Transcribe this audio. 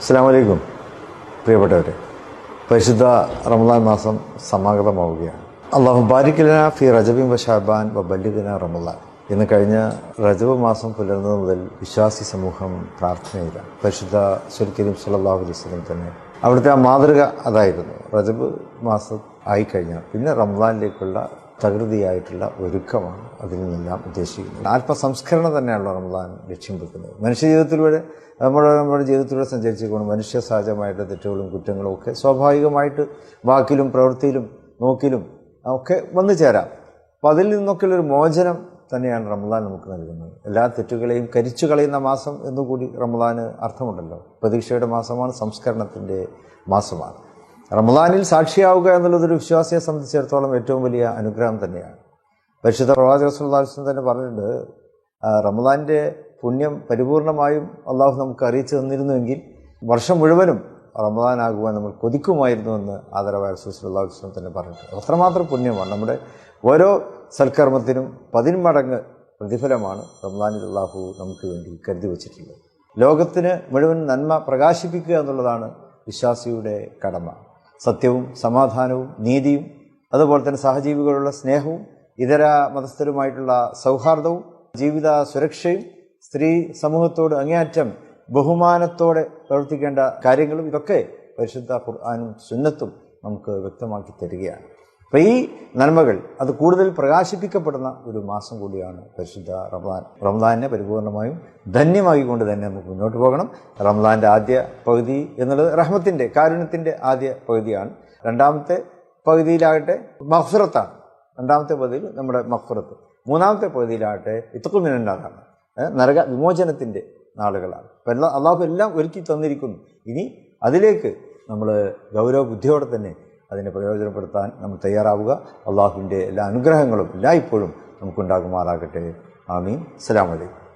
അസ്സലാമു അലൈക്കും പ്രിയപ്പെട്ടവരെ, പരിശുദ്ധ റമദാൻ മാസം സമാഗതമാവുകയാണ്. അല്ലാഹു ബാരിക് ലനാ ഫി റജബിൻ വ ശഅബാൻ വ ബല്ലിഗ്നാ റമദാൻ. ഇന്ന് കഴിഞ്ഞ റജബ് മാസം പുലർന്നത് മുതൽ വിശ്വാസി സമൂഹം പ്രാർത്ഥനയിലാണ്. പരിശുദ്ധ റസൂൽ കരീം സ്വല്ലല്ലാഹു അലൈഹി വസല്ലം തന്നെ അവിടുത്തെ ആ മാതൃക അതായിരുന്നു. റജബ് മാസം ആയിക്കഴിഞ്ഞാൽ പിന്നെ റമദാനിലേക്കുള്ള തകൃതിയായിട്ടുള്ള ഒരുക്കമാണ് അതിൽ നിന്നെല്ലാം ഉദ്ദേശിക്കുന്നത്. ആത്മസംസ്കരണം തന്നെയാണല്ലോ റമദാൻ ലക്ഷ്യം വെക്കുന്നത്. മനുഷ്യജീവിതത്തിലൂടെ നമ്മുടെ ജീവിതത്തിലൂടെ സഞ്ചരിച്ചുകൊണ്ട് മനുഷ്യ സഹജമായിട്ട് തെറ്റുകളും കുറ്റങ്ങളും ഒക്കെ സ്വാഭാവികമായിട്ട് വാക്കിലും പ്രവൃത്തിയിലും നോക്കിലും ഒക്കെ വന്നു ചേരാം. അപ്പോൾ അതിൽ നിന്നൊക്കെയുള്ളൊരു മോചനം തന്നെയാണ് റമദാൻ നമുക്ക് നൽകുന്നത്. എല്ലാ തെറ്റുകളെയും കരിച്ചു കളയുന്ന മാസം എന്നുകൂടി റമദാന് അർത്ഥമുണ്ടല്ലോ. പ്രതീക്ഷയുടെ മാസമാണ്, സംസ്കരണത്തിൻ്റെ മാസമാണ്. റമദാനിൽ സാക്ഷിയാവുക എന്നുള്ളതൊരു വിശ്വാസിയെ സംബന്ധിച്ചിടത്തോളം ഏറ്റവും വലിയ അനുഗ്രഹം തന്നെയാണ്. പരിശുദ്ധ പ്രവാചകൻ സ്വല്ലല്ലാഹു അലൈഹി വസല്ലം തന്നെ പറഞ്ഞിട്ടുണ്ട്, റമദാനിൻ്റെ പുണ്യം പരിപൂർണമായും അള്ളാഹു നമുക്ക് അറിയിച്ചു തന്നിരുന്നുവെങ്കിൽ വർഷം മുഴുവനും റമദാനാകുവാൻ നമ്മൾ കൊതിക്കുമായിരുന്നുവെന്ന് ആദരവായ റസൂൽ സ്വല്ലല്ലാഹു അലൈഹി വസല്ലം തന്നെ പറഞ്ഞിട്ടുണ്ട്. അത്രമാത്രം പുണ്യമാണ്. നമ്മുടെ ഓരോ സൽക്കർമ്മത്തിനും 10 മടങ്ങ് പ്രതിഫലമാണ് റമദാനിൽ അള്ളാഹു നമുക്ക് വേണ്ടി കരുതി വച്ചിട്ടുള്ളത്. ലോകത്തിന് മുഴുവൻ നന്മ പ്രകാശിപ്പിക്കുക എന്നുള്ളതാണ് വിശ്വാസിയുടെ കടമ. സത്യവും സമാധാനവും നീതിയും അതുപോലെ തന്നെ സഹജീവികളുള്ള സ്നേഹവും ഇതര മതസ്ഥരുമായിട്ടുള്ള സൗഹാർദ്ദവും ജീവിത സുരക്ഷയും സ്ത്രീ സമൂഹത്തോട് അങ്ങേയറ്റം ബഹുമാനത്തോടെ പ്രവർത്തിക്കേണ്ട കാര്യങ്ങളും ഇതൊക്കെ പരിശുദ്ധ ഖുർആനും സുന്നത്തും നമുക്ക് വ്യക്തമാക്കി തരികയാണ്. അപ്പോൾ ഈ നന്മകൾ അത് കൂടുതൽ പ്രകാശിപ്പിക്കപ്പെടുന്ന ഒരു മാസം കൂടിയാണ് പരിശുദ്ധ റമദാൻ. റമദാനെ പരിപൂർണമായും ധന്യമാക്കിക്കൊണ്ട് തന്നെ നമുക്ക് മുന്നോട്ട് പോകണം. റമദാൻ്റെ ആദ്യ പകുതി എന്നുള്ളത് റഹ്മത്തിൻ്റെ, കാരുണ്യത്തിൻ്റെ ആദ്യ പകുതിയാണ്. രണ്ടാമത്തെ പകുതിയിലാകട്ടെ മഗ്ഫിറത്താണ്. രണ്ടാമത്തെ പകുതിയിൽ നമ്മുടെ മഗ്ഫിറത്ത്. മൂന്നാമത്തെ പകുതിയിലാകട്ടെ ഇത്ഖു മിനന്നാറാണ്, നരക വിമോചനത്തിൻ്റെ നാളുകളാണ്. അപ്പോൾ അള്ളാഹു എല്ലാം ഒരുക്കി തന്നിരിക്കുന്നു. ഇനി അതിലേക്ക് നമ്മൾ ഗൗരവ ബുദ്ധിയോടെ തന്നെ അതിനെ പ്രയോജനപ്പെടുത്താൻ നമ്മൾ തയ്യാറാവുക. അള്ളാഹുവിൻ്റെ എല്ലാ അനുഗ്രഹങ്ങളും എല്ലായ്പ്പോഴും നമുക്കുണ്ടാകുമാറാകട്ടെ. ആമീൻ. അസ്സലാമു അലൈക്കും.